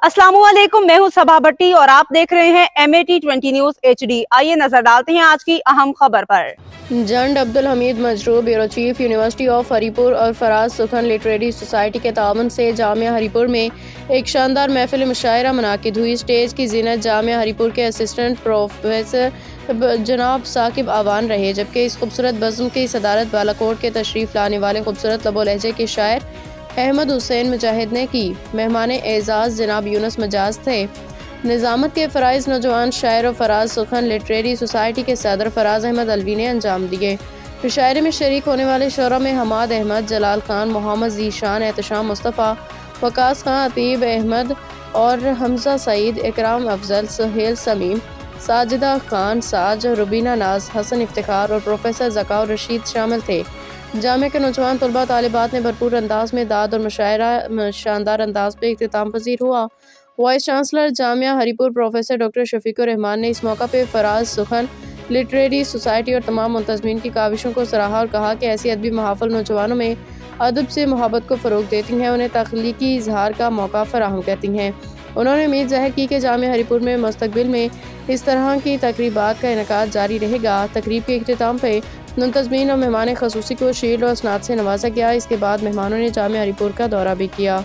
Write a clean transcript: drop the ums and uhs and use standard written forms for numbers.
अस्सलाम वालेकुम, मैं हूं सबा भट्टी और आप देख रहे हैं MAT20 न्यूज HD। आइए नजर डालते हैं आज की अहम खबर पर। जंड अब्दुल हमीद मजरूर bureau chief university of Haripur और फराज सुखन लिटरेरी सोसाइटी के तावन से जामिया हरीपुर में एक शानदार महफिल मुशायरा मुनाकिद हुई। स्टेज की जीनत जामिया हरीपुर के असिस्टेंट प्रोफेसर जनाब साकिब आवान रहे, जबकि इस खूबसूरत बज़्म की सदारत बालाकोट के तशरीफ लाने वाले खूबसूरत लबो लहजे के शायर अहमद हुसैन मुजाहिद ने की। मेहमान एजाज जनाब यूनुस मजाज थे। निज़ामत के फ़राइज़ नौजवान शायर और फराज सुखन लिटरेरी सोसाइटी के सदर फराज अहमद अलवी ने अंजाम दिए। मुशायरे में शरीक होने वाले शोरा में हमाद अहमद, जलाल खान, मोहम्मद ज़ीशान, एहतशाम मुस्तफ़ा, वकास खान, अतीब अहमद और हमजा सईद, इकराम अफजल, सुहेल समीम, साजिदा खान साज, रुबीना नाज, हसन इफ्तिखार और प्रोफेसर ज़का रशीद शामिल थे। जामिया के नौजवान तलबा तालिबात ने भरपूर अंदाज में दाद और मुशायरा शानदार अंदाज पे इख्तिताम पजीर हुआ। Vice chancellor Jamia Haripur professor doctor Shafiqur Rahman ने इस मौका पे फराज सुखन लिटरेरी सोसाइटी और तमाम मुंतज़मीन की काविशों को सराहा और कहा कि ऐसी अदबी महाफिल नौजवानों में अदब से मोहब्बत को फ़रोग देती हैं, उन्हें तख्लीकी इजहार का मौका फराहम करती हैं। उन्होंने उम्मीद ज़ाहिर की कि जामिया हरीपुर में मुस्तक़बिल में इस तरह की तकरीबात का इनेकाद जारी रहेगा। तकरीब के इख्तिताम पे मुंतज़मीन और मेहमान ख़ुसूसी को शील्ड और स्नात से नवाजा गया। इसके बाद मेहमानों ने जामिया हरीपुर का दौरा भी किया।